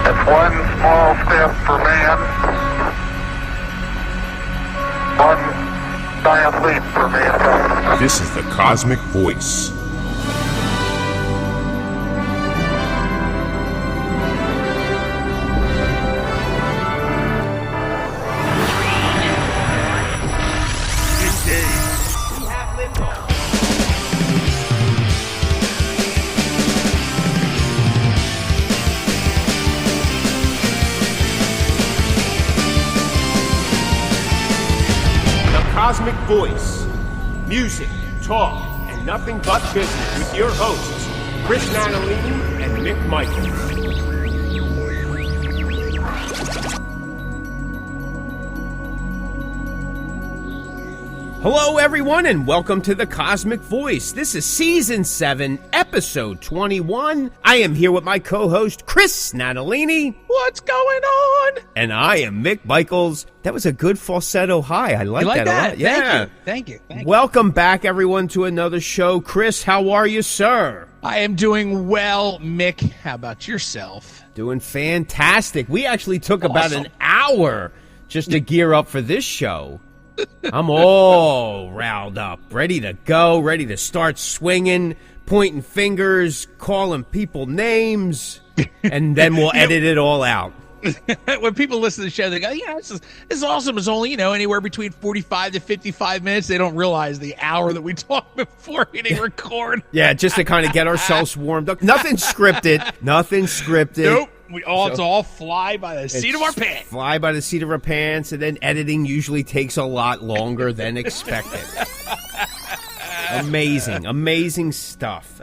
It's one small step for man, one giant leap for mankind. This is the Cosmick Voice. Cosmick Voice. Music, talk, and nothing but business with your hosts, Chris Natalini and Mick Michaels. Hello, everyone, and welcome to the Cosmick Voice. This is Season 7, Episode 21. I am here with my co-host, Chris Natalini. What's going on? And I am Mick Michaels. That was a good falsetto high. I like that a lot. Yeah. Thank you. Welcome back, everyone, to another show. Chris, how are you, sir? I am doing well, Mick. How about yourself? Doing fantastic. We actually took about an hour just to gear up for this show. I'm all riled up, ready to go, ready to start swinging, pointing fingers, calling people names, and then we'll edit it all out. When people listen to the show, they go, yeah, this is awesome. It's only, anywhere between 45 to 55 minutes. They don't realize the hour that we talk before hitting record. Yeah, just to kind of get ourselves warmed up. Nothing scripted. Nope. It's all fly by the seat of our pants. Fly by the seat of our pants, and then editing usually takes a lot longer than expected. Amazing stuff.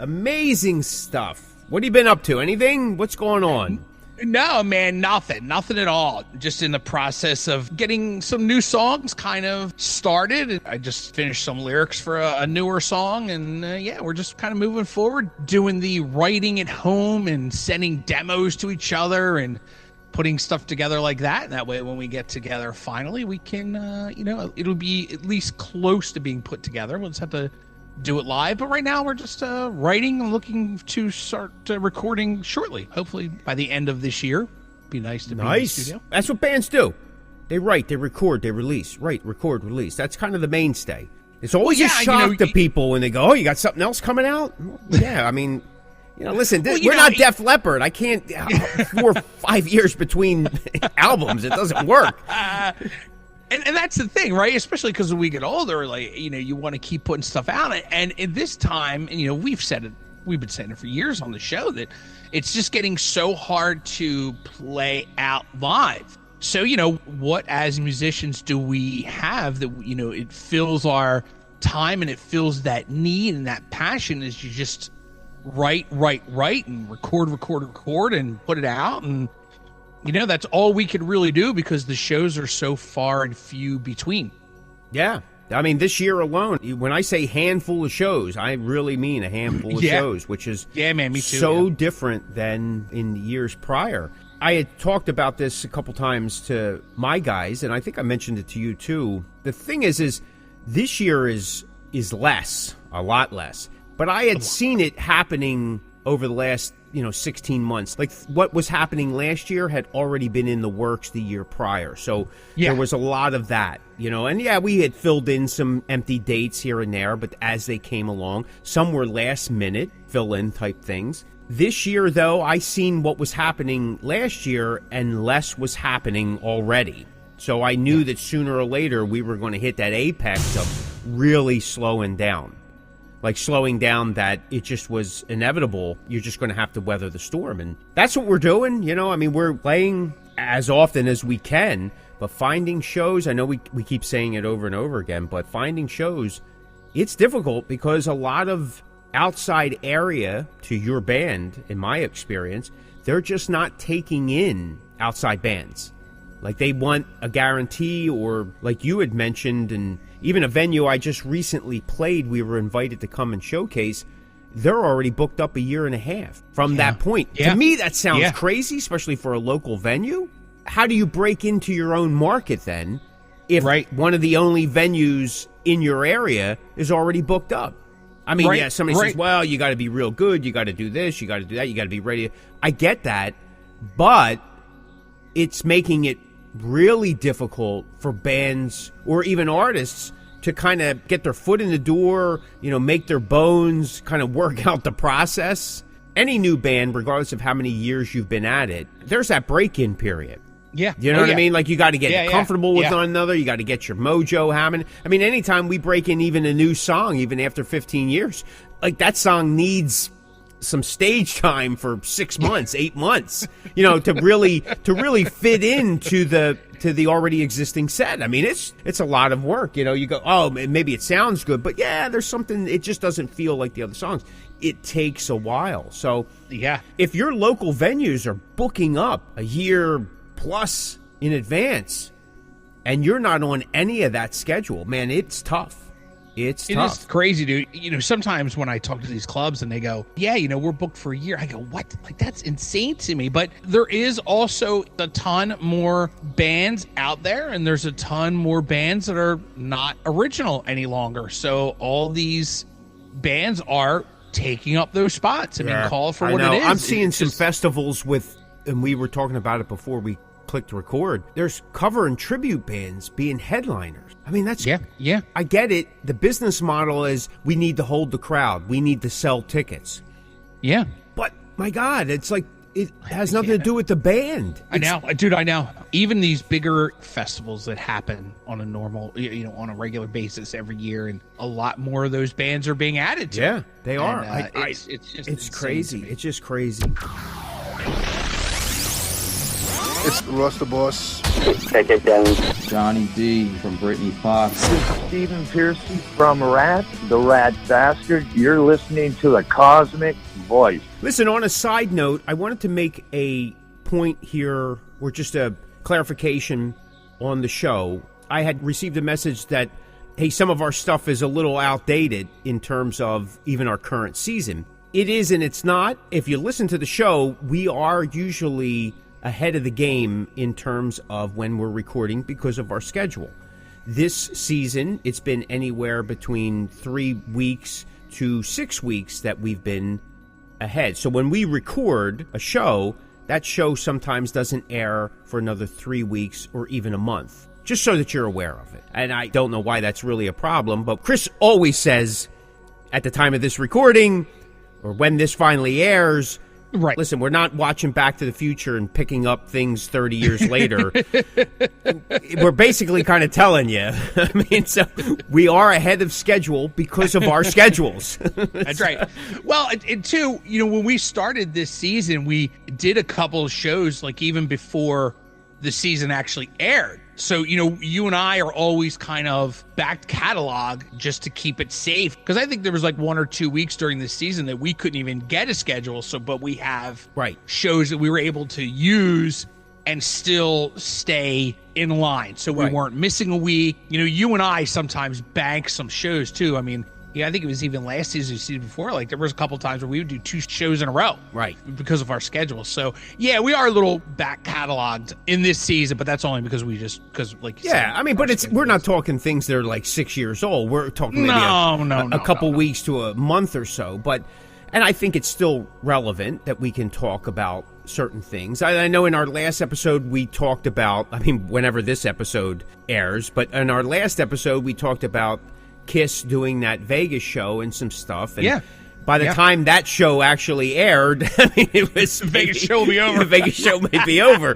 What have you been up to? Anything? What's going on? No, man, nothing at all. Just in the process of getting some new songs kind of started. I just finished some lyrics for a newer song, and we're just kind of moving forward, doing the writing at home and sending demos to each other and putting stuff together like that. And that way, when we get together, finally, we can, it'll be at least close to being put together. We'll just have to do it live, but right now we're just writing and looking to start recording shortly, hopefully by the end of this year. Be nice to be in the studio. That's what bands do. They write, they record, they release. Write, record, release. That's kind of the mainstay. It's always a shock to people when they go, oh, you got something else coming out? Yeah, I mean, listen, we're not Def Leppard. I can't 4 or 5 years between albums. It doesn't work. And that's the thing, right? Especially because when we get older, you want to keep putting stuff out. And at this time, and we've been saying it for years on the show, that it's just getting so hard to play out live. So, what as musicians do we have that, it fills our time and it fills that need and that passion is you just write and record and put it out. And that's all we could really do because the shows are so far and few between. Yeah. I mean, this year alone, when I say handful of shows, I really mean a handful of shows, which is me too, so different than in years prior. I had talked about this a couple times to my guys, and I think I mentioned it to you too. The thing is this year is less, a lot less. But I had seen it happening over the last 16 months. Like what was happening last year had already been in the works the year prior. So there was a lot of that, and we had filled in some empty dates here and there, but as they came along, some were last minute fill in type things. This year, though, I seen what was happening last year and less was happening already. So I knew that sooner or later we were going to hit that apex of really slowing down. Like slowing down that it just was inevitable. You're just going to have to weather the storm. And that's what we're doing. We're playing as often as we can, but finding shows, I know we keep saying it over and over again, but finding shows, it's difficult because a lot of outside area to your band, in my experience, they're just not taking in outside bands. Like they want a guarantee, or like you had mentioned, and even a venue I just recently played, we were invited to come and showcase. They're already booked up a year and a half from that point. To me, that sounds crazy, especially for a local venue. How do you break into your own market then if one of the only venues in your area is already booked up? I mean, somebody says, well, you got to be real good. You got to do this. You got to do that. You got to be ready. I get that. But it's making it really difficult for bands or even artists to kind of get their foot in the door, make their bones, kind of work out the process. Any new band, regardless of how many years you've been at it, there's that break-in period. Yeah. You know what I mean? Like, you got to get comfortable with Yeah. one another. You got to get your mojo hammering. I mean, anytime we break in even a new song, even after 15 years, like, that song needs some stage time for 6 months, 8 months, to really fit into the already existing set. I mean, it's a lot of work. You go, oh, maybe it sounds good, but yeah, there's something, it just doesn't feel like the other songs. It takes a while. So Yeah. if your local venues are booking up a year plus in advance and you're not on any of that schedule, man, it's tough. It's tough. It is crazy, dude. Sometimes when I talk to these clubs and they go, yeah, we're booked for a year. I go, what? Like, that's insane to me. But there is also a ton more bands out there, and there's a ton more bands that are not original any longer. So all these bands are taking up those spots. I mean, call it for what it is. I'm seeing some festivals and we were talking about it before we clicked record. There's cover and tribute bands being headliners. I mean, that's... Yeah. I get it. The business model is we need to hold the crowd. We need to sell tickets. Yeah. But, my God, it's like, it has nothing to do with the band. I know. Dude, I know. Even these bigger festivals that happen on a normal, on a regular basis every year, and a lot more of those bands are being added to. Yeah, they are. And, it's just it's crazy. It's just crazy. It's Russ the Boss. Take it down. Johnny D from Britney Fox. Stephen Pearcy from Rat, the Rat Bastard. You're listening to the Cosmick Voice. Listen, on a side note, I wanted to make a point here, or just a clarification on the show. I had received a message that, hey, some of our stuff is a little outdated in terms of even our current season. It is and it's not. If you listen to the show, we are usually ahead of the game in terms of when we're recording because of our schedule. This season, it's been anywhere between 3 weeks to 6 weeks that we've been ahead. So when we record a show, that show sometimes doesn't air for another 3 weeks or even a month, just so that you're aware of it. And I don't know why that's really a problem, but Chris always says at the time of this recording or when this finally airs, right. Listen, we're not watching Back to the Future and picking up things 30 years later. We're basically kind of telling you. I mean, so we are ahead of schedule because of our schedules. That's right. Well, and too, when we started this season, we did a couple of shows, like even before the season actually aired. So, you and I are always kind of back catalog just to keep it safe. Because I think there was like 1 or 2 weeks during the season that we couldn't even get a schedule. But we have shows that we were able to use and still stay in line. So we weren't missing a week. You and I sometimes bank some shows too. I mean, I think it was even last season, the season before, like there was a couple times where we would do 2 shows in a row. Right. Because of our schedule. So, yeah, we are a little back cataloged in this season, but that's only because like you said, I mean, but we're not talking things that are like 6 years old. We're talking maybe a couple weeks to a month or so. And I think it's still relevant that we can talk about certain things. I know in our last episode we talked about, I mean, whenever this episode airs, but in our last episode we talked about Kiss doing that Vegas show and some stuff. And by the time that show actually aired, I mean, it was... The Vegas show will be over. The Vegas show may be over.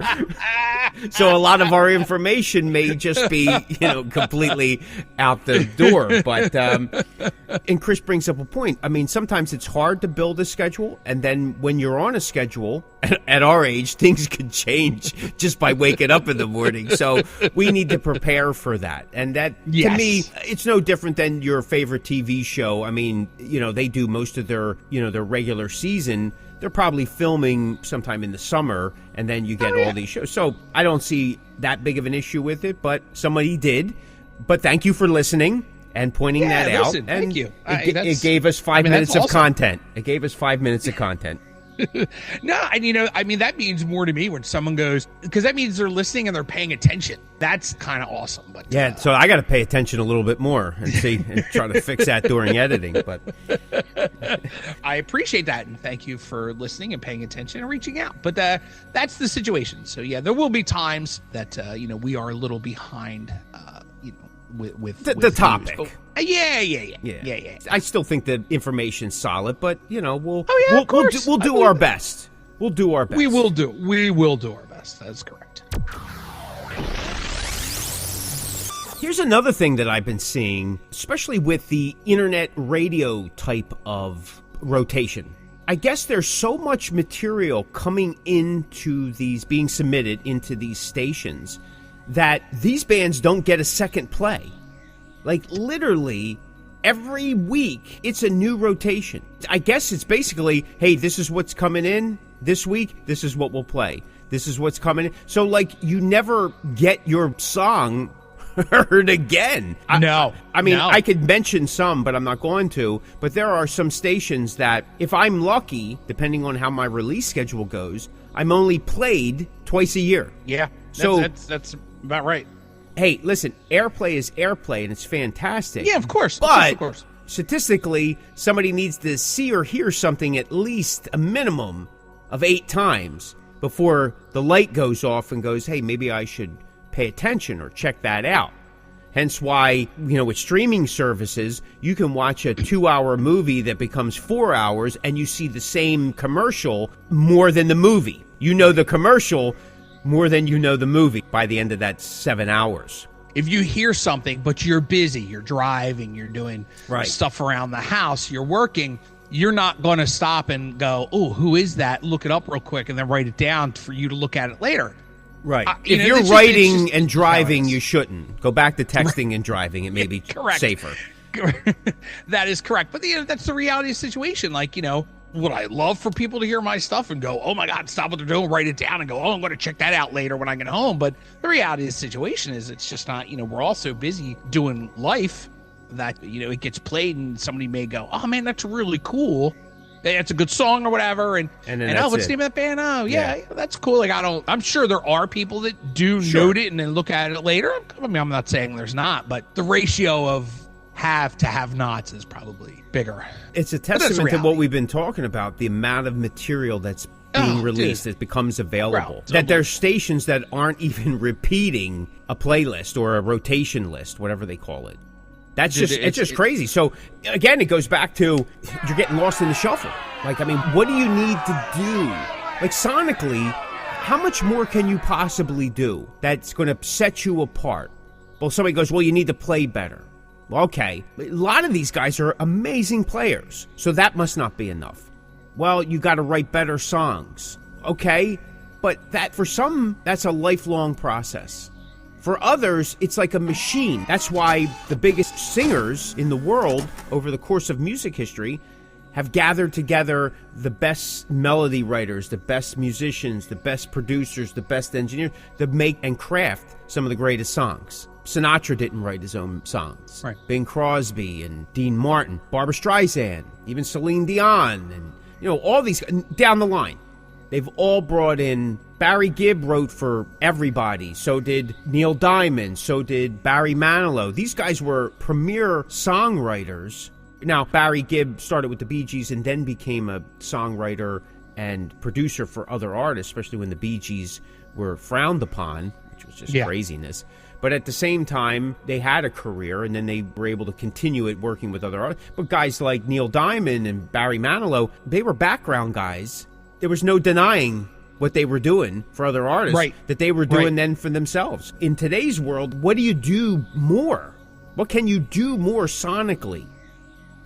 So a lot of our information may just be, completely out the door. But, and Chris brings up a point. I mean, sometimes it's hard to build a schedule. And then when you're on a schedule, at our age, things can change just by waking up in the morning. So we need to prepare for that. And that, to me, it's no different than your favorite TV show. I mean, they do most of their regular season. They're probably filming sometime in the summer, and then you get all these shows. So I don't see that big of an issue with it, but somebody did. But thank you for listening and pointing that out. And thank you. It gave us 5 minutes of content. It gave us 5 minutes of content. No, and that means more to me when someone goes, because that means they're listening and they're paying attention. That's kind of awesome. But so I got to pay attention a little bit more and see and try to fix that during editing. But I appreciate that, and thank you for listening and paying attention and reaching out. But that's the situation. So yeah, there will be times that we are a little behind. With the topic. But, yeah. I still think the information's solid, but we'll of course. we'll do our best. We'll do our best. We will do our best. That's correct. Here's another thing that I've been seeing, especially with the internet radio type of rotation. I guess there's so much material coming into these, being submitted into these stations, that these bands don't get a second play. Like, literally, every week, it's a new rotation. I guess it's basically, hey, this is what's coming in this week, this is what we'll play. This is what's coming in. So, like, you never get your song heard again. No. I mean, I could mention some, but I'm not going to. But there are some stations that, if I'm lucky, depending on how my release schedule goes, I'm only played twice a year. Yeah. So that's about right. Hey, listen, airplay is airplay, and it's fantastic. Yeah, of course. But of course. Statistically, somebody needs to see or hear something at least a minimum of 8 times before the light goes off and goes, hey, maybe I should pay attention or check that out. Hence why, with streaming services, you can watch a 2-hour movie that becomes 4 hours, and you see the same commercial more than the movie. You know the commercial more than you know the movie by the end of that 7 hours. If you hear something, but you're busy, you're driving, you're doing Right. stuff around the house, you're working, you're not going to stop and go, oh, who is that? Look it up real quick and then write it down for you to look at it later. Right. You If know, you're it's just- writing it's just and driving, how it is. you shouldn't. Go back to texting and driving. It may be Correct. safer. That is correct. But that's the reality of the situation. Like, would I love for people to hear my stuff and go, oh my God, stop what they're doing, write it down and go, oh, I'm going to check that out later when I get home. But the reality of the situation is it's just not, we're all so busy doing life that, it gets played and somebody may go, oh man, that's really cool. It's a good song or whatever. And then oh, that's what's it. the name of that band? Oh yeah, that's cool. Like I'm sure there are people that do note it and then look at it later. I mean, I'm not saying there's not, but the ratio of have to have nots is probably bigger. It's a that's testament to what reality. we've been talking about, the amount of material that's being released that becomes available. Wow. That there's stations that aren't even repeating a playlist or a rotation list, whatever they call it. That's Dude, just it's just crazy. So again, it goes back to you're getting lost in the shuffle. Like, I mean, what do you need to do? Like, sonically, how much more can you possibly do that's going to set you apart? Well, somebody goes, well, you need to play better. Well, okay. A lot of these guys are amazing players, so that must not be enough. Well, you got to write better songs. Okay, but that for some, that's a lifelong process. For others, it's like a machine. That's why the biggest singers in the world over the course of music history have gathered together the best melody writers, the best musicians, the best producers, the best engineers to make and craft some of the greatest songs. Sinatra didn't write his own songs. Right. Bing Crosby and Dean Martin, Barbra Streisand, even Celine Dion, and all these down the line. They've all brought in. Barry Gibb wrote for everybody. So did Neil Diamond. So did Barry Manilow. These guys were premier songwriters. Now, Barry Gibb started with the Bee Gees and then became a songwriter and producer for other artists, especially when the Bee Gees were frowned upon, which was just craziness. But at the same time, they had a career, and then they were able to continue it working with other artists. But guys like Neil Diamond and Barry Manilow, they were background guys. There was no denying what they were doing for other artists that they were doing then for themselves. In today's world, what do you do more? What can you do more sonically?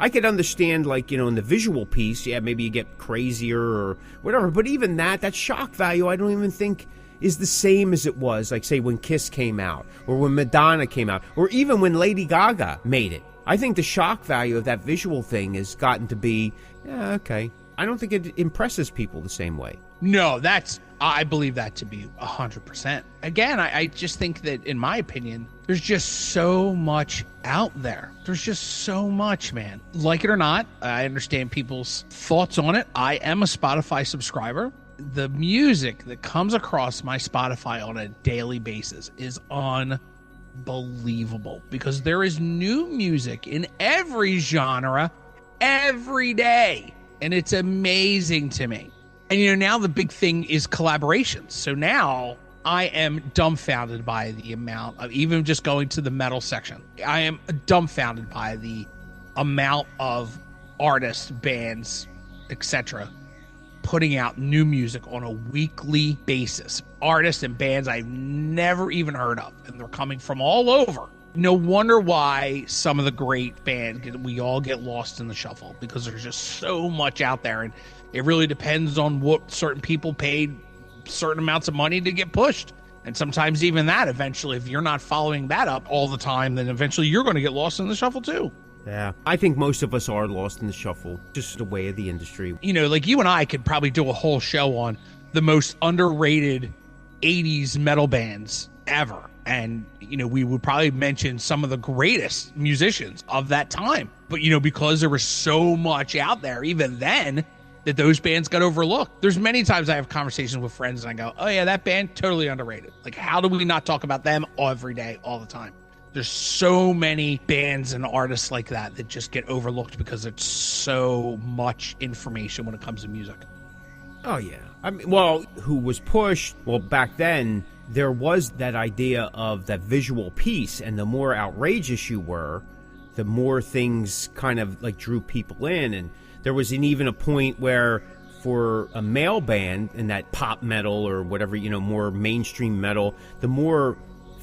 I could understand, like, in the visual piece, maybe you get crazier or whatever, but even that shock value, I don't even think is the same as it was, like, say, when Kiss came out, or when Madonna came out, or even when Lady Gaga made it. I think the shock value of that visual thing has gotten to be, okay. I don't think it impresses people the same way. No, I believe that to be 100%. Again, I just think that, in my opinion, there's just so much out there. There's just so much, man. Like it or not, I understand people's thoughts on it. I am a Spotify subscriber. The music that comes across my Spotify on a daily basis is unbelievable because there is new music in every genre every day. And it's amazing to me. And, now the big thing is collaborations. So now I am dumbfounded by the amount of, even just going to the metal section, I am dumbfounded by the amount of artists, bands, etc., putting out new music on a weekly basis. Artists and bands I've never even heard of, and they're coming from all over. No wonder why some of the great bands, we all get lost in the shuffle, because there's just so much out there, and it really depends on what certain people paid certain amounts of money to get pushed. And sometimes even that, eventually, if you're not following that up all the time, then eventually you're going to get lost in the shuffle too. Yeah, I think most of us are lost in the shuffle, just the way of the industry. Like you and I could probably do a whole show on the most underrated 80s metal bands ever. And, we would probably mention some of the greatest musicians of that time. But, because there was so much out there, even then, that those bands got overlooked. There's many times I have conversations with friends and I go, oh yeah, that band, totally underrated. Like, how do we not talk about them every day, all the time? There's so many bands and artists like that just get overlooked because it's so much information when it comes to music. Oh, yeah. I mean, well, who was pushed? Well, back then, there was that idea of that visual piece, and the more outrageous you were, the more things kind of like drew people in. And there was even a point where for a male band in that pop metal or whatever, more mainstream metal, the more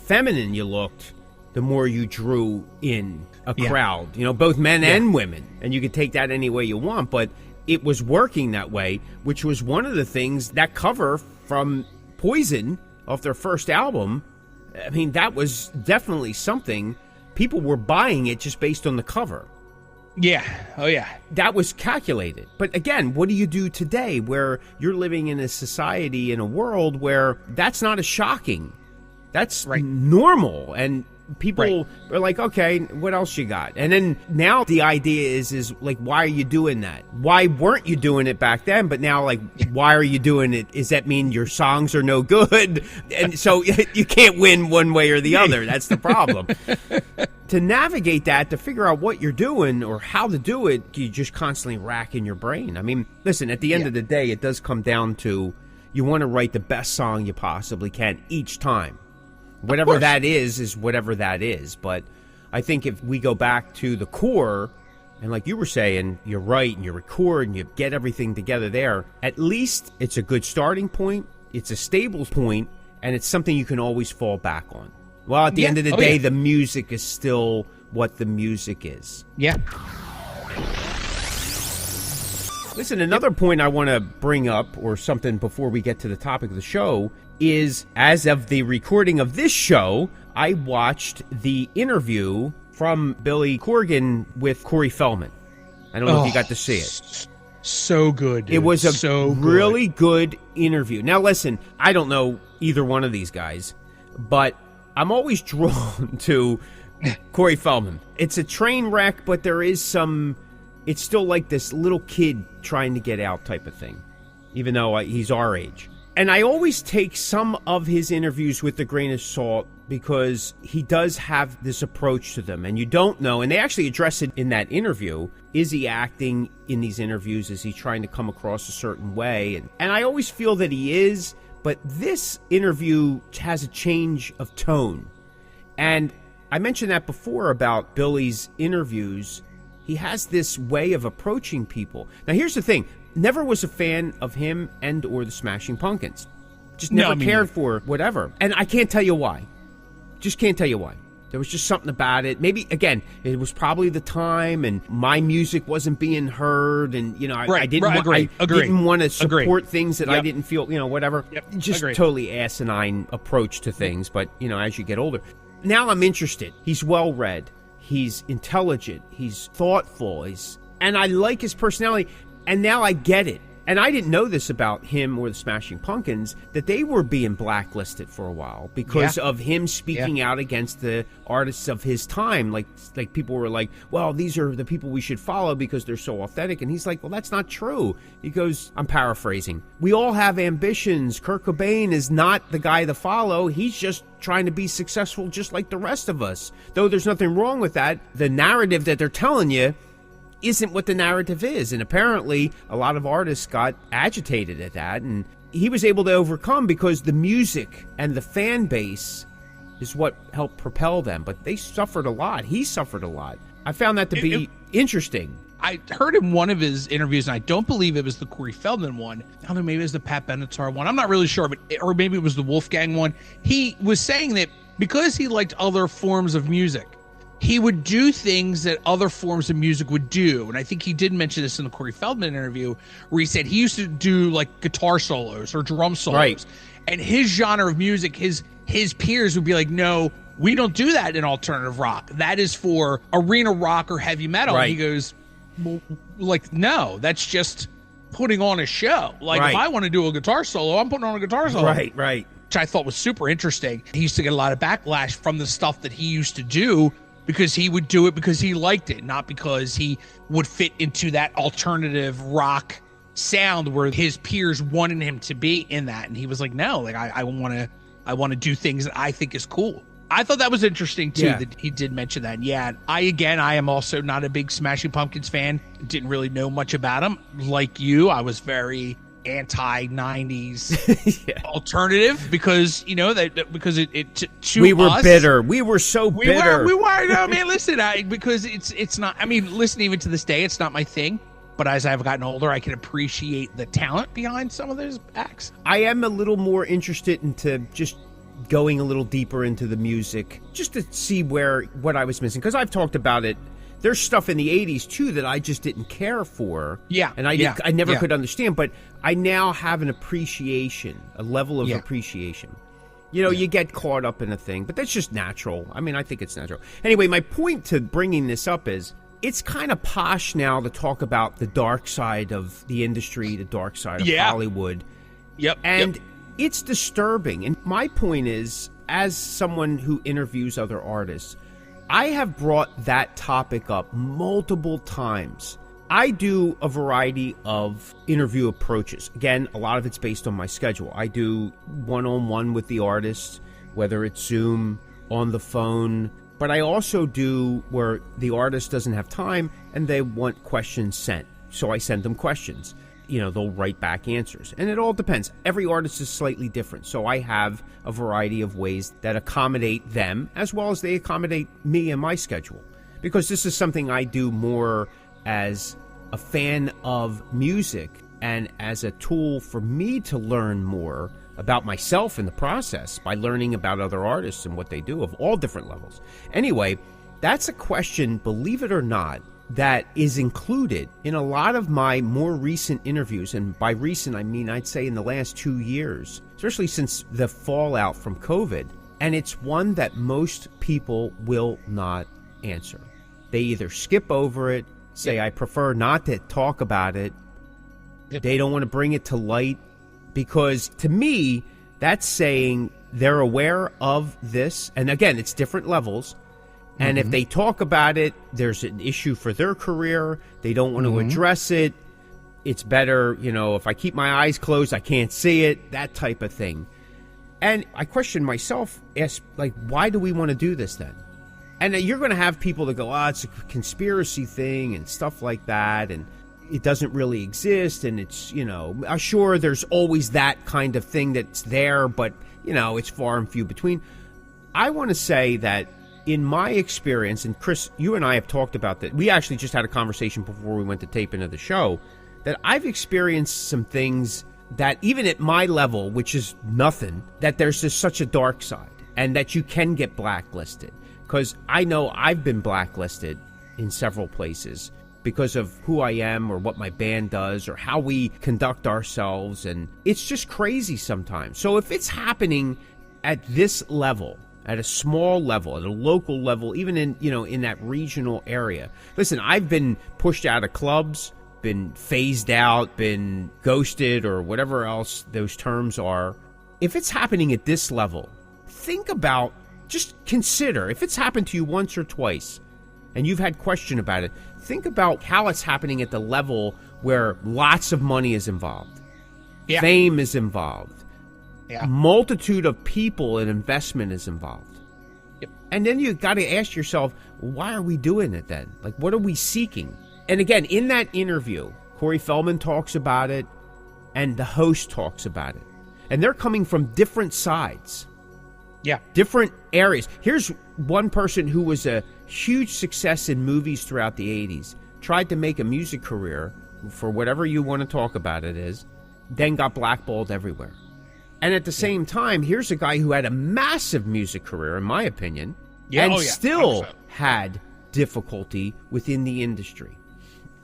feminine you looked, the more you drew in a crowd, both men and women. And you could take that any way you want, but it was working that way, which was one of the things, that cover from Poison off their first album. I mean, that was definitely something. People were buying it just based on the cover. Yeah. Oh, yeah. That was calculated. But again, what do you do today where you're living in a society, in a world where that's not as shocking? That's normal. And people are like, okay, what else you got? And then now the idea is like, why are you doing that? Why weren't you doing it back then? But now, like, why are you doing it? Does that mean your songs are no good? And so you can't win one way or the other. That's the problem. To navigate that, to figure out what you're doing or how to do it, you just constantly rack in your brain. I mean, listen, at the end of the day, it does come down to you want to write the best song you possibly can each time. Whatever that is whatever that is. But I think if we go back to the core, and like you were saying, you write and you record and you get everything together there, at least it's a good starting point, it's a stable point, and it's something you can always fall back on. Well, at the end of the day, the music is still what the music is. Yeah. Listen, another point I want to bring up, or something before we get to the topic of the show, is as of the recording of this show, I watched the interview from Billy Corgan with Corey Feldman. I don't know if you got to see it. So good, dude. It was a really good interview. Now, listen, I don't know either one of these guys, but I'm always drawn to Corey Feldman. It's a train wreck, but there is some... It's still like this little kid trying to get out type of thing, even though he's our age. And I always take some of his interviews with a grain of salt because he does have this approach to them. And you don't know, and they actually address it in that interview. Is he acting in these interviews? Is he trying to come across a certain way? And I always feel that he is, but this interview has a change of tone. And I mentioned that before about Billy's interviews. He has this way of approaching people. Now, here's the thing. Never was a fan of him and or the Smashing Pumpkins. Just never cared for whatever. And I can't tell you why. Just can't tell you why. There was just something about it. Maybe, again, it was probably the time and my music wasn't being heard. And, I didn't want to support things that I didn't feel, whatever. Just totally asinine approach to things. But, as you get older. Now I'm interested. He's well-read. He's intelligent. He's thoughtful. And I like his personality. And now I get it. And I didn't know this about him or the Smashing Pumpkins, that they were being blacklisted for a while because of him speaking out against the artists of his time. Like people were like, well, these are the people we should follow because they're so authentic. And he's like, well, that's not true. He goes, I'm paraphrasing. We all have ambitions. Kurt Cobain is not the guy to follow. He's just trying to be successful just like the rest of us. Though there's nothing wrong with that. The narrative that they're telling you isn't what the narrative is. And apparently a lot of artists got agitated at that, and he was able to overcome because the music and the fan base is what helped propel them. But they suffered a lot. He suffered a lot. I found that to be interesting. I heard in one of his interviews, and I don't believe it was the Corey Feldman one. I don't know, maybe it was the Pat Benatar one. I'm not really sure, or maybe it was the Wolfgang one. He was saying that because he liked other forms of music, he would do things that other forms of music would do. And I think he did mention this in the Corey Feldman interview, where he said he used to do like guitar solos or drum solos. Right. And his genre of music, his peers would be like, no, we don't do that in alternative rock. That is for arena rock or heavy metal. Right. And he goes, well, like, no, that's just putting on a show. Like, Right. if I want to do a guitar solo, I'm putting on a guitar solo. Right. Which I thought was super interesting. He used to get a lot of backlash from the stuff that he used to do, because he would do it because he liked it, not because he would fit into that alternative rock sound where his peers wanted him to be in that. And he was like, no, like I want to do things that I think is cool. I thought that was interesting too, that he did mention that. Yeah, I am also not a big Smashing Pumpkins fan. Didn't really know much about him. Like you, I was very anti-90s alternative because We were bitter. We were so bitter. We were. No, man, listen, because it's not. I mean, listen, even to this day, it's not my thing. But as I've gotten older, I can appreciate the talent behind some of those acts. I am a little more interested into just going a little deeper into the music, just to see what I was missing, because I've talked about it. There's stuff in the 80s too that I just didn't care for. Yeah. And I never could understand, but I now have an appreciation, a level of appreciation. You get caught up in a thing, but that's just natural. I mean, I think it's natural. Anyway, my point to bringing this up is it's kind of posh now to talk about the dark side of the industry, the dark side of Hollywood. Yep. And it's disturbing. And my point is, as someone who interviews other artists, I have brought that topic up multiple times. I do a variety of interview approaches. Again, a lot of it's based on my schedule. I do one-on-one with the artist, whether it's Zoom, on the phone. But I also do where the artist doesn't have time and they want questions sent. So I send them questions. They'll write back answers. And it all depends. Every artist is slightly different. So I have a variety of ways that accommodate them as well as they accommodate me and my schedule. Because this is something I do more as a fan of music and as a tool for me to learn more about myself in the process by learning about other artists and what they do of all different levels. Anyway, that's a question, believe it or not, that is included in a lot of my more recent interviews. And by recent, I mean, I'd say in the last 2 years, especially since the fallout from COVID. And it's one that most people will not answer. They either skip over it, say, I prefer not to talk about it. They don't want to bring it to light, because to me, that's saying they're aware of this. And again, it's different levels. And if they talk about it, there's an issue for their career. They don't want to address it. It's better, if I keep my eyes closed, I can't see it, that type of thing. And I question myself, why do we want to do this then? And you're going to have people that go, it's a conspiracy thing and stuff like that, and it doesn't really exist, and it's, sure, there's always that kind of thing that's there, but, it's far and few between. I want to say that in my experience, and Chris, you and I have talked about that. We actually just had a conversation before we went to tape into the show, that I've experienced some things that even at my level, which is nothing, that there's just such a dark side and that you can get blacklisted. Because I know I've been blacklisted in several places because of who I am or what my band does or how we conduct ourselves. And it's just crazy sometimes. So if it's happening at this level, at a small level, at a local level, even in, in that regional area. Listen, I've been pushed out of clubs, been phased out, been ghosted, or whatever else those terms are. If it's happening at this level, think about, just consider, if it's happened to you once or twice, and you've had question about it, think about how it's happening at the level where lots of money is involved. Fame is involved. Multitude of people and investment is involved. And then you got to ask yourself, why are we doing it then? Like, what are we seeking? And again, in that interview, Corey Feldman talks about it, and the host talks about it. And they're coming from different sides. Yeah. Different areas. Here's one person who was a huge success in movies throughout the 80s, tried to make a music career, for whatever you want to talk about it is, then got blackballed everywhere. And at the same time, here's a guy who had a massive music career, in my opinion, and still 100%. had difficulty within the industry.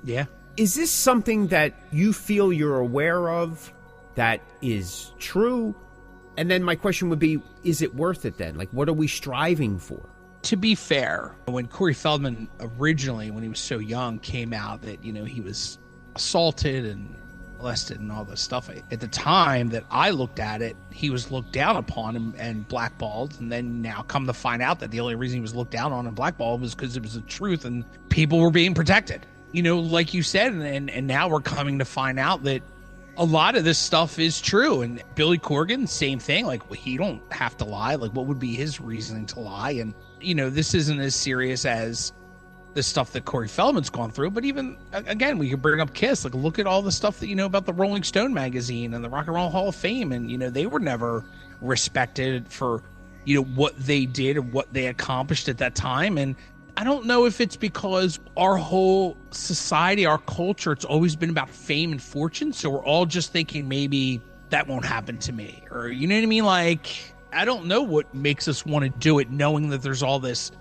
Yeah. Is this something that you feel you're aware of that is true? And then my question would be, is it worth it then? Like, what are we striving for? To be fair, when Corey Feldman originally, when he was so young, came out that, he was assaulted and molested and all this stuff, at the time that I looked at it, he was looked down upon and blackballed. And then now come to find out that the only reason he was looked down on and blackballed was because it was the truth and people were being protected. Like you said, and now we're coming to find out that a lot of this stuff is true. And Billy Corgan, same thing. Like, well, he don't have to lie. Like, what would be his reasoning to lie? And, this isn't as serious as the stuff that Corey Feldman's gone through. But even, again, we could bring up Kiss. Like, look at all the stuff that you know about the Rolling Stone magazine and the Rock and Roll Hall of Fame. And, they were never respected for, what they did or what they accomplished at that time. And I don't know if it's because our whole society, our culture, it's always been about fame and fortune. So we're all just thinking maybe that won't happen to me. Or, you know what I mean? Like, I don't know what makes us want to do it, knowing that there's all this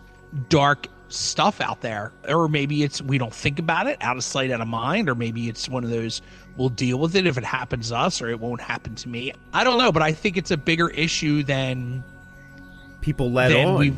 dark stuff out there. Or maybe it's we don't think about it, out of sight, out of mind. Or maybe it's one of those, we'll deal with it if it happens to us, or it won't happen to me. I don't know, but I think it's a bigger issue than people let on.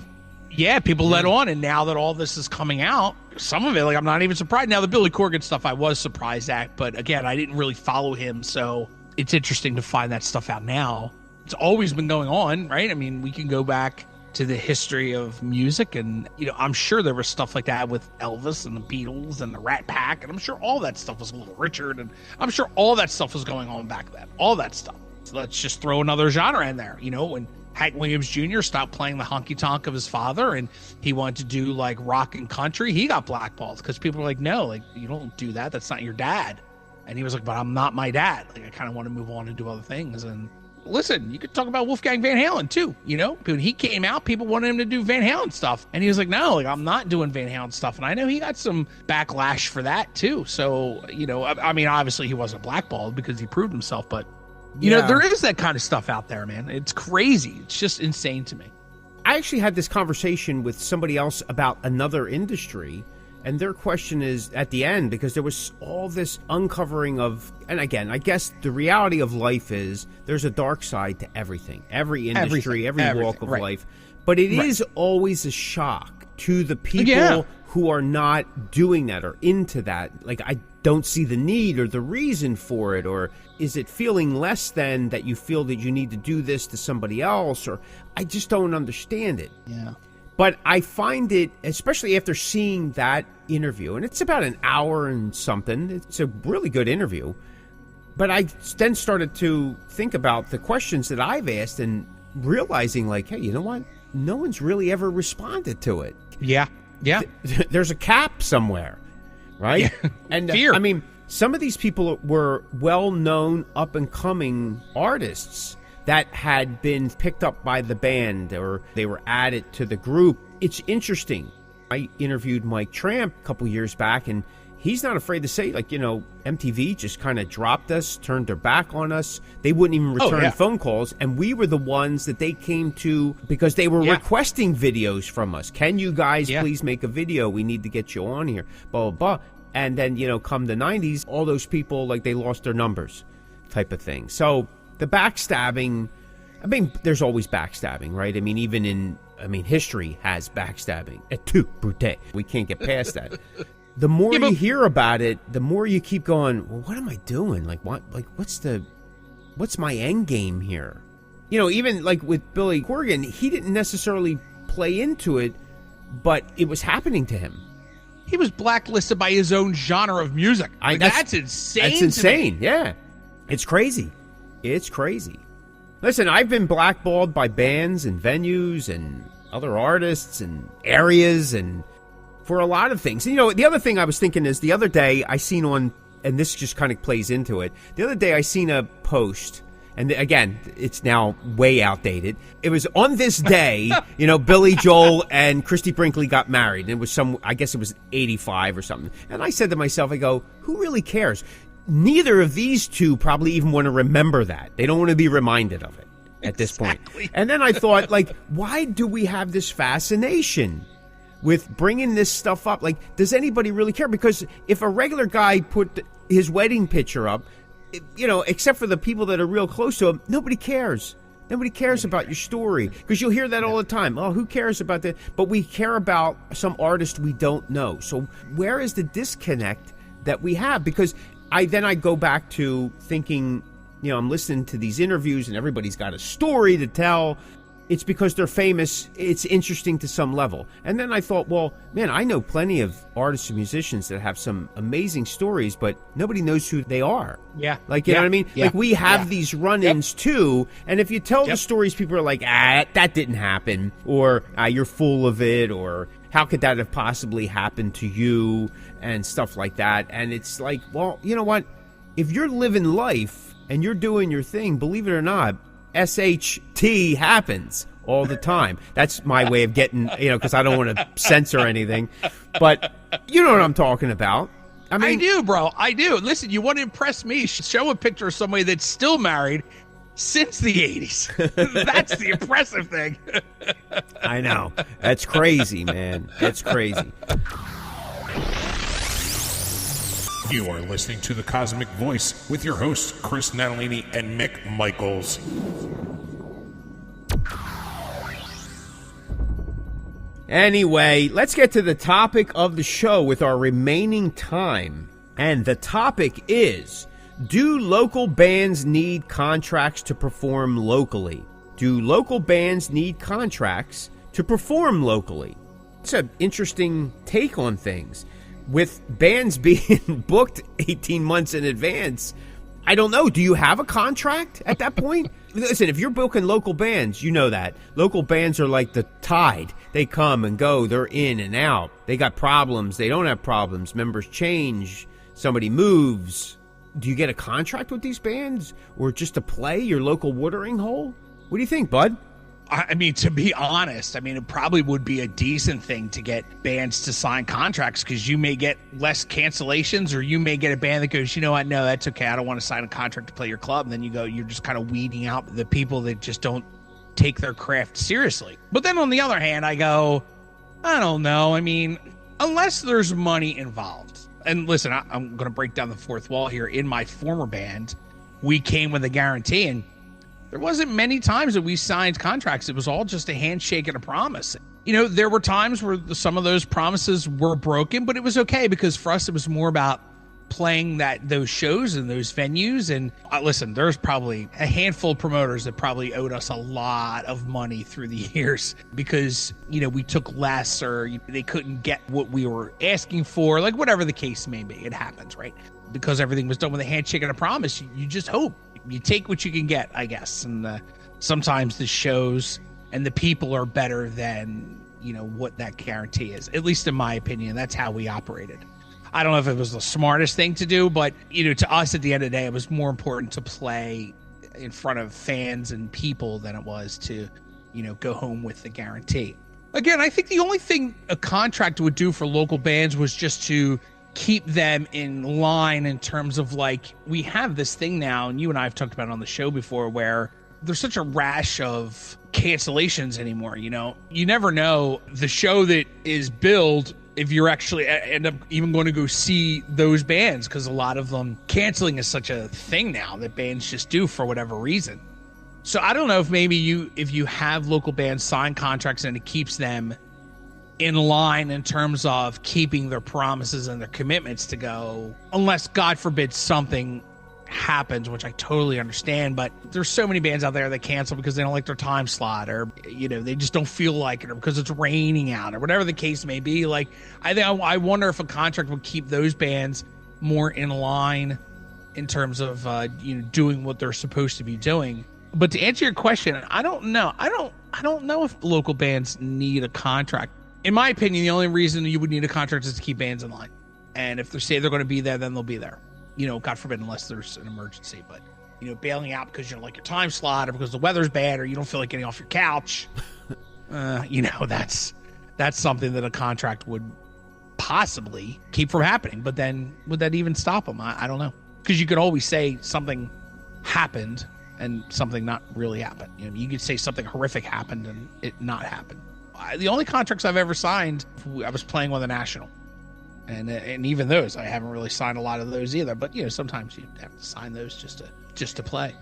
People let on, and now that all this is coming out, some of it, like, I'm not even surprised. Now, the Billy Corgan stuff I was surprised at, but again, I didn't really follow him, so it's interesting to find that stuff out now. It's always been going on, right? I mean, we can go back to the history of music, and, I'm sure there was stuff like that with Elvis and the Beatles and the Rat Pack, and I'm sure all that stuff was Little Richard, and I'm sure all that stuff was going on back then. All that stuff. So let's just throw another genre in there, when Hank Williams Jr. stopped playing the honky tonk of his father and he wanted to do like rock and country, he got blackballed because people were like, no, like, you don't do that. That's not your dad. And he was like, but I'm not my dad. Like, I kind of want to move on and do other things. And listen, you could talk about Wolfgang Van Halen too. When he came out, people wanted him to do Van Halen stuff. And he was like, no, like, I'm not doing Van Halen stuff. And I know he got some backlash for that too. So, I mean, obviously he wasn't blackballed because he proved himself, but there is that kind of stuff out there, man. It's crazy. It's just insane to me. I actually had this conversation with somebody else about another industry, and their question is at the end, because there was all this uncovering of, and again, I guess the reality of life is there's a dark side to everything, every industry, every walk of life. But it is always a shock to the people who are not doing that or into that. Like, I don't see the need or the reason for it, or is it feeling less than that you feel that you need to do this to somebody else, or I just don't understand it. Yeah. But I find it, especially after seeing that interview, and it's about an hour and something, it's a really good interview, but I then started to think about the questions that I've asked and realizing, like, hey, you know what? No one's really ever responded to it. Yeah. There's a cap somewhere, right? Yeah. And Fear. I mean, some of these people were well-known, up-and-coming artists that had been picked up by the band or they were added to the group. It's interesting. I interviewed Mike Tramp a couple years back, and he's not afraid to say, like, MTV just kind of dropped us, turned their back on us. They wouldn't even return phone calls, and we were the ones that they came to because they were requesting videos from us. Can you guys please make a video? We need to get you on here, blah, blah, blah. And then, come the 90s, all those people, like, they lost their numbers type of thing. So the backstabbing, I mean, there's always backstabbing, right? I mean, even history has backstabbing. Et tu, brute. We can't get past that. The more you hear about it, the more you keep going, well, what am I doing? Like, what? Like, what's my end game here? Even like with Billy Corgan, he didn't necessarily play into it, but it was happening to him. He was blacklisted by his own genre of music. That's insane. That's insane. Yeah. It's crazy. It's crazy. Listen, I've been blackballed by bands and venues and other artists and areas and for a lot of things. You know, the other thing I was thinking is the other day I seen on, and this just kind of plays into it. The other day I seen a post, and again, it's now way outdated. It was on this day, you know, Billy Joel and Christy Brinkley got married. And it was I guess it was 85 or something. And I said to myself, I go, who really cares? Neither of these two probably even want to remember that. They don't want to be reminded of it at this point. And then I thought, like, why do we have this fascination with bringing this stuff up? Like, does anybody really care? Because if a regular guy put his wedding picture up, you know, except for the people that are real close to him, nobody cares. Nobody cares about your story, because you'll hear that all the time. Oh, who cares about that? But we care about some artist we don't know. So where is the disconnect that we have? Because I go back to thinking, you know, I'm listening to these interviews and everybody's got a story to tell. It's because they're famous. It's interesting to some level. And then I thought, well, man, I know plenty of artists and musicians that have some amazing stories, but nobody knows who they are. Yeah. Like, you know what I mean? Yeah. Like, we have these run-ins too. And if you tell the stories, people are like, that didn't happen. Or, you're full of it. Or, how could that have possibly happened to you? And stuff like that. And it's like, well, you know what? If you're living life and you're doing your thing, believe it or not, SHT happens all the time. That's my way of getting, you know, because I don't want to censor anything. But you know what I'm talking about. I mean, I do, bro. I do. Listen, you want to impress me? Show a picture of somebody that's still married since the 80s. That's the impressive thing. I know. That's crazy, man. That's crazy. You are listening to the Cosmick Voice with your hosts, Chris Natalini and Mick Michaels. Anyway, let's get to the topic of the show with our remaining time. And the topic is, do local bands need contracts to perform locally? Do local bands need contracts to perform locally? It's an interesting take on things. With bands being booked 18 months in advance, I don't know. Do you have a contract at that point? Listen, if you're booking local bands, you know that. Local bands are like the tide. They come and go. They're in and out. They got problems. They don't have problems. Members change. Somebody moves. Do you get a contract with these bands? Or just to play your local watering hole? What do you think, bud? I mean, to be honest, I mean, it probably would be a decent thing to get bands to sign contracts, because you may get less cancellations, or you may get a band that goes, you know what, no, that's okay, I don't want to sign a contract to play your club. And then you're just kind of weeding out the people that just don't take their craft seriously. But then on the other hand, I go, I don't know. I mean, unless there's money involved. And listen, I'm going to break down the fourth wall here. In my former band, we came with a guarantee, and there wasn't many times that we signed contracts. It was all just a handshake and a promise. You know, there were times where some of those promises were broken, but it was okay, because for us, it was more about playing those shows and those venues. And listen, there's probably a handful of promoters that probably owed us a lot of money through the years, because, you know, we took less, or they couldn't get what we were asking for, like whatever the case may be. It happens, right? Because everything was done with a handshake and a promise. You just hope. You take what you can get, I guess. And sometimes the shows and the people are better than, you know, what that guarantee is. At least in my opinion, that's how we operated. I don't know if it was the smartest thing to do, but, you know, to us at the end of the day, it was more important to play in front of fans and people than it was to, you know, go home with the guarantee. Again, I think the only thing a contract would do for local bands was just to keep them in line, in terms of, like, we have this thing now, and you and I have talked about it on the show before, where there's such a rash of cancellations anymore. You know, you never know the show that is billed if you're actually end up even going to go see those bands, because a lot of them canceling is such a thing now that bands just do for whatever reason. So I don't know if maybe if you have local bands sign contracts and it keeps them in line in terms of keeping their promises and their commitments to go, unless God forbid something happens, which I totally understand. But there's so many bands out there that cancel because they don't like their time slot, or, you know, they just don't feel like it, or because it's raining out, or whatever the case may be. Like, I wonder if a contract would keep those bands more in line in terms of you know, doing what they're supposed to be doing. But to answer your question, I don't know. I don't know if local bands need a contract. In my opinion, the only reason you would need a contract is to keep bands in line. And if they say they're going to be there, then they'll be there. You know, God forbid, unless there's an emergency. But, you know, bailing out because you don't like your time slot or because the weather's bad or you don't feel like getting off your couch, you know, that's something that a contract would possibly keep from happening. But then would that even stop them? I don't know. Because you could always say something happened and something not really happened. You know, you could say something horrific happened and it not happened. The only contracts I've ever signed, I was playing with a national. And even those, I haven't really signed a lot of those either. But, you know, sometimes you have to sign those just to play.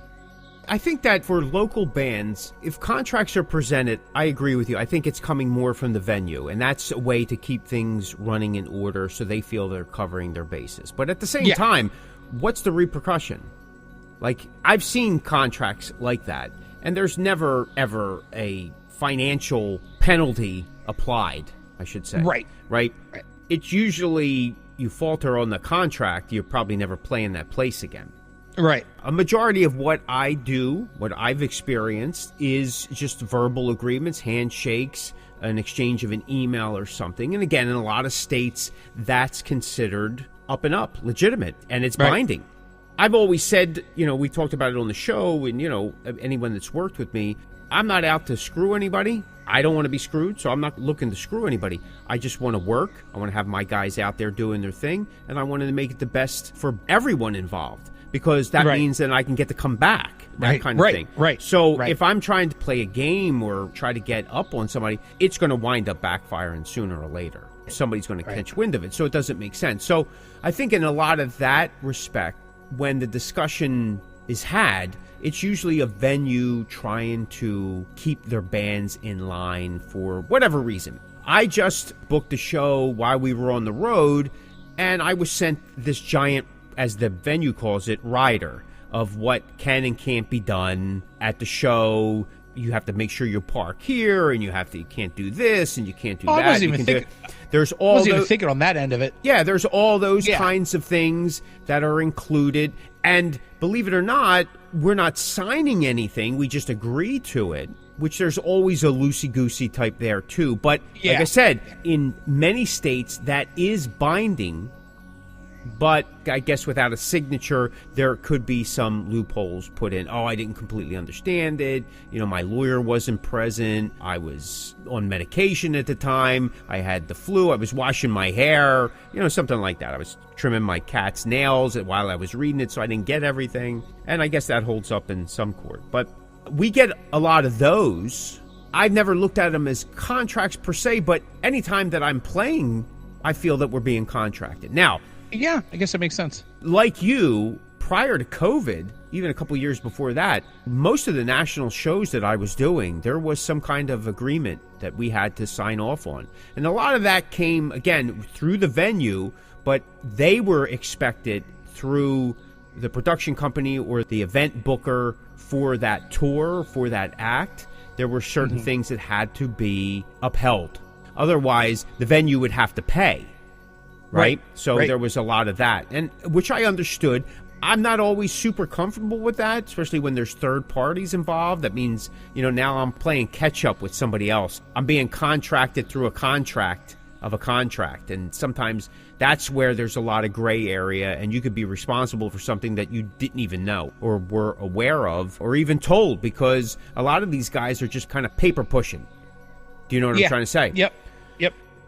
I think that for local bands, if contracts are presented, I agree with you. I think it's coming more from the venue, and that's a way to keep things running in order so they feel they're covering their bases. But at the same time, what's the repercussion? Like, I've seen contracts like that, and there's never, ever a financial penalty applied, I should say. Right? It's usually you falter on the contract, you're probably never playing that place again. Right. A majority of what I do, what I've experienced, is just verbal agreements, handshakes, an exchange of an email or something. And again, in a lot of states, that's considered up and up, legitimate, and it's binding. I've always said, you know, we talked about it on the show, and, you know, anyone that's worked with me, I'm not out to screw anybody. I don't want to be screwed, so I'm not looking to screw anybody. I just want to work. I want to have my guys out there doing their thing, and I want to make it the best for everyone involved, because that means that I can get to come back, that kind of thing. So if I'm trying to play a game or try to get up on somebody, it's going to wind up backfiring sooner or later. Somebody's going to catch wind of it, so it doesn't make sense. So I think in a lot of that respect, when the discussion is had, it's usually a venue trying to keep their bands in line for whatever reason. I just booked a show while we were on the road, and I was sent this giant, as the venue calls it, rider of what can and can't be done at the show. You have to make sure you park here, and you can't do this, and you can't do that. I wasn't even thinking. There's all. I wasn't even thinking on that end of it. Yeah, there's all those kinds of things that are included, and believe it or not, we're not signing anything. We just agree to it. Which there's always a loosey-goosey type there too. But like I said, in many states that is binding. But I guess without a signature, there could be some loopholes put in. Oh, I didn't completely understand it. You know, my lawyer wasn't present. I was on medication at the time. I had the flu. I was washing my hair. You know, something like that. I was trimming my cat's nails while I was reading it, so I didn't get everything. And I guess that holds up in some court. But we get a lot of those. I've never looked at them as contracts per se, but anytime that I'm playing, I feel that we're being contracted. Now, yeah, I guess that makes sense. Like you, prior to COVID, even a couple years before that, most of the national shows that I was doing, there was some kind of agreement that we had to sign off on. And a lot of that came, again, through the venue, but they were expected through the production company or the event booker for that tour, for that act. There were certain things that had to be upheld. Otherwise, the venue would have to pay. Right? So there was a lot of that, and which I understood. I'm not always super comfortable with that, especially when there's third parties involved. That means, you know, now I'm playing catch up with somebody else. I'm being contracted through a contract of a contract, and sometimes that's where there's a lot of gray area, and you could be responsible for something that you didn't even know or were aware of or even told, because a lot of these guys are just kind of paper pushing. Do you know what I'm trying to say? Yep.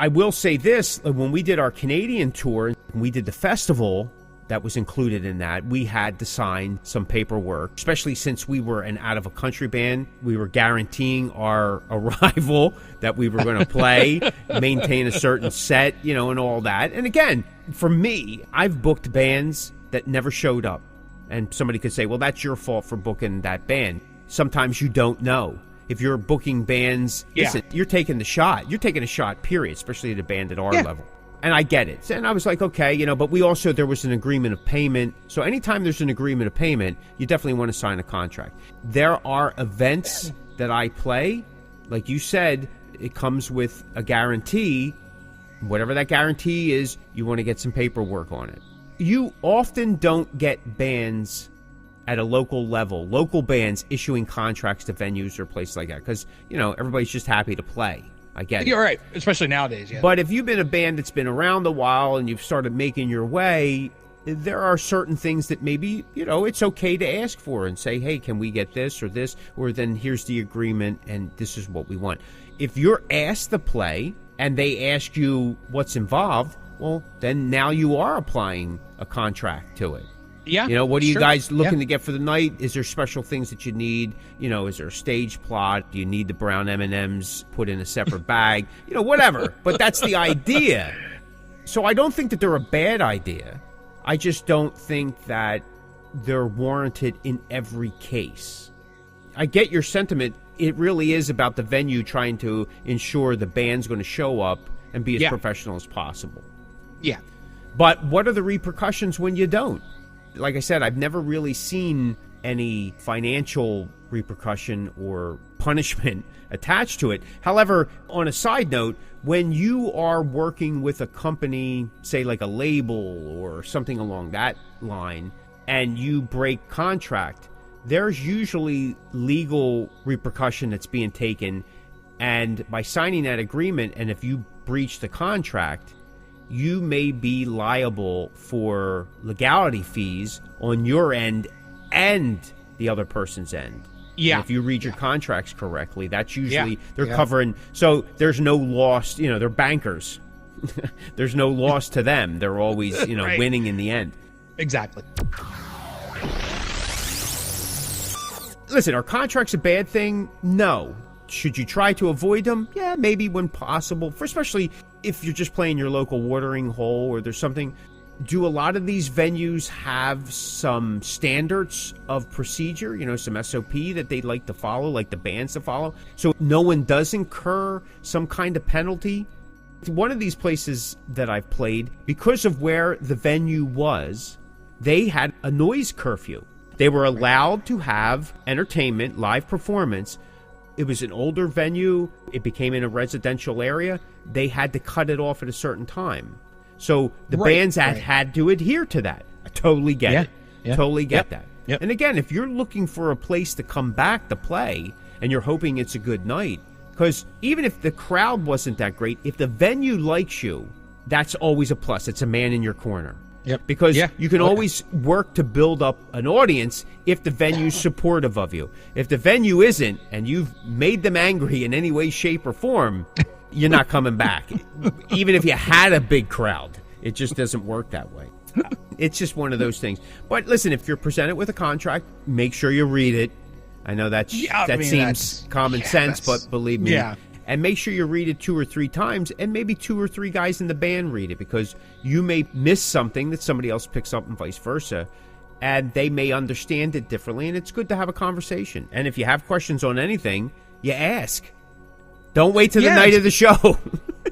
I will say this, when we did our Canadian tour, we did the festival that was included in that, we had to sign some paperwork, especially since we were an out-of-a-country band. We were guaranteeing our arrival, that we were going to play, maintain a certain set, you know, and all that. And again, for me, I've booked bands that never showed up. And somebody could say, well, that's your fault for booking that band. Sometimes you don't know. If you're booking bands, listen, you're taking the shot. You're taking a shot, period, especially at a band at our level. And I get it. And I was like, okay, you know, but there was an agreement of payment. So anytime there's an agreement of payment, you definitely want to sign a contract. There are events that I play, like you said, it comes with a guarantee. Whatever that guarantee is, you want to get some paperwork on it. You often don't get bands at a local level, local bands issuing contracts to venues or places like that, because, you know, everybody's just happy to play. I get it. You're right, especially nowadays. Yeah. But if you've been a band that's been around a while and you've started making your way, there are certain things that maybe, it's okay to ask for and say, hey, can we get this, or then here's the agreement and this is what we want. If you're asked to play and they ask you what's involved, well, then now you are applying a contract to it. Yeah. What are you guys looking to get for the night? Is there special things that you need? Is there a stage plot? Do you need the brown M&Ms put in a separate bag? Whatever. But that's the idea. So I don't think that they're a bad idea. I just don't think that they're warranted in every case. I get your sentiment. It really is about the venue trying to ensure the band's going to show up and be as professional as possible. Yeah. But what are the repercussions when you don't? Like I said, I've never really seen any financial repercussion or punishment attached to it. However, on a side note, when you are working with a company, say like a label or something along that line, and you break contract, there's usually legal repercussion that's being taken. And by signing that agreement, and if you breach the contract, you may be liable for legality fees on your end and the other person's end. Yeah. And if you read your contracts correctly, that's usually they're covering. So there's no loss. They're bankers. There's no loss to them. They're always, Right. winning in the end. Exactly. Listen, are contracts a bad thing? No. Should you try to avoid them? Yeah, maybe when possible. Especially if you're just playing your local watering hole or there's something. Do a lot of these venues have some standards of procedure, some SOP that they'd like to follow, like the bands to follow, so no one does incur some kind of penalty? One of these places that I've played, because of where the venue was, they had a noise curfew. They were allowed to have entertainment, live performance. It was an older venue. It became in a residential area. They had to cut it off at a certain time. So the bands had to adhere to that. I totally get it. Yeah. Totally get that. Yep. And again, if you're looking for a place to come back to play and you're hoping it's a good night, because even if the crowd wasn't that great, if the venue likes you, that's always a plus. It's a man in your corner. Yep. Because you can always work to build up an audience if the venue's supportive of you. If the venue isn't, and you've made them angry in any way, shape, or form, you're not coming back. Even if you had a big crowd, it just doesn't work that way. It's just one of those things. But listen, if you're presented with a contract, make sure you read it. I know that seems common sense, but believe me. Yeah. And make sure you read it 2 or 3 times, and maybe 2 or 3 guys in the band read it, because you may miss something that somebody else picks up and vice versa, and they may understand it differently, and it's good to have a conversation. And if you have questions on anything, you ask. Don't wait till the night of the show.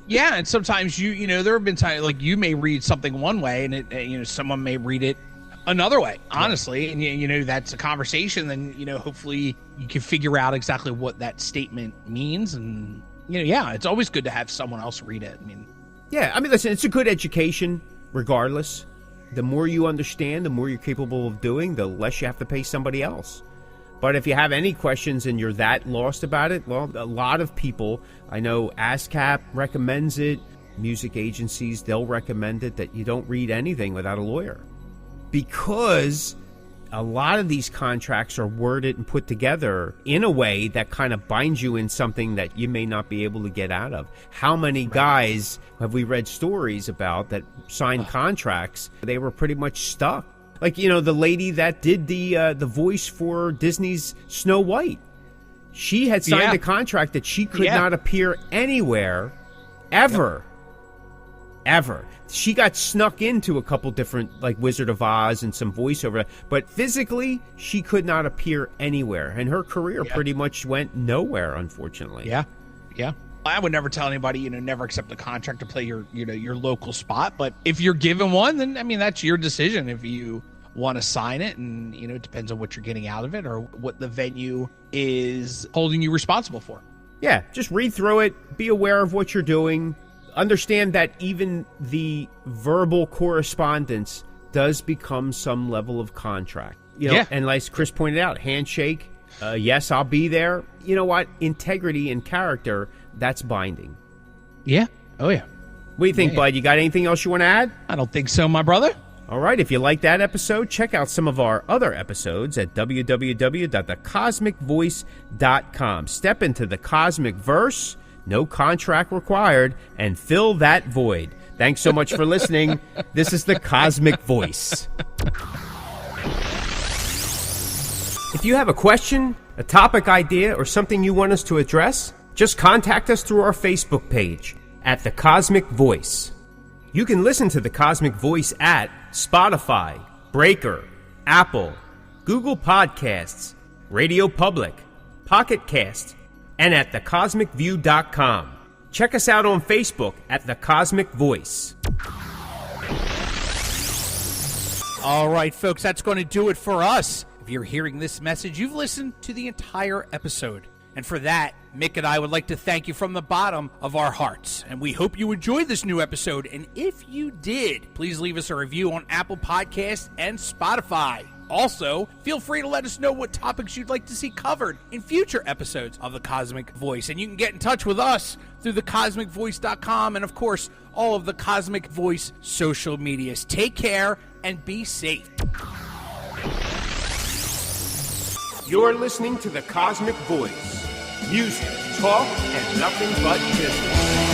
Yeah, and sometimes there have been times like you may read something one way, and it, someone may read it another way. Honestly, and that's a conversation. Then hopefully you can figure out exactly what that statement means, and it's always good to have someone else read it. Listen, it's a good education, regardless. The more you understand, the more you're capable of doing, the less you have to pay somebody else. But if you have any questions and you're that lost about it, well, a lot of people, I know ASCAP recommends it, music agencies, they'll recommend it, that you don't read anything without a lawyer. Because a lot of these contracts are worded and put together in a way that kind of binds you in something that you may not be able to get out of. How many guys have we read stories about that signed contracts? They were pretty much stuck. Like, the lady that did the voice for Disney's Snow White. She had signed a contract that she could not appear anywhere ever. Ever. She got snuck into a couple different, like Wizard of Oz and some voiceover, but physically, she could not appear anywhere. And her career pretty much went nowhere, unfortunately. Yeah. I would never tell anybody, never accept a contract to play your local spot. But if you're given one, then, that's your decision. If you want to sign it, and, it depends on what you're getting out of it or what the venue is holding you responsible for. Yeah, just read through it. Be aware of what you're doing. Understand that even the verbal correspondence does become some level of contract. And like Chris pointed out, handshake, Yes, I'll be there. You know what? Integrity and character, that's binding. Yeah. Oh, yeah. What do you think, Yeah. Bud? You got anything else you want to add? I don't think so, my brother. All right, if you like that episode, check out some of our other episodes at www.thecosmickvoice.com. Step into the Cosmickverse, no contract required, and fill that void. Thanks so much for listening. This is the Cosmick Voice. If you have a question, a topic idea, or something you want us to address, just contact us through our Facebook page at The Cosmick Voice. You can listen to The Cosmick Voice at Spotify, Breaker, Apple, Google Podcasts, Radio Public, Pocket Cast, and at thecosmickview.com. Check us out on Facebook at The Cosmick Voice. All right, folks, that's going to do it for us. If you're hearing this message, you've listened to the entire episode. And for that, Mick and I would like to thank you from the bottom of our hearts. And we hope you enjoyed this new episode. And if you did, please leave us a review on Apple Podcasts and Spotify. Also, feel free to let us know what topics you'd like to see covered in future episodes of The Cosmick Voice. And you can get in touch with us through thecosmickvoice.com and, of course, all of the Cosmick Voice social medias. Take care and be safe. You're listening to The Cosmick Voice. Music, talk, and nothing but business.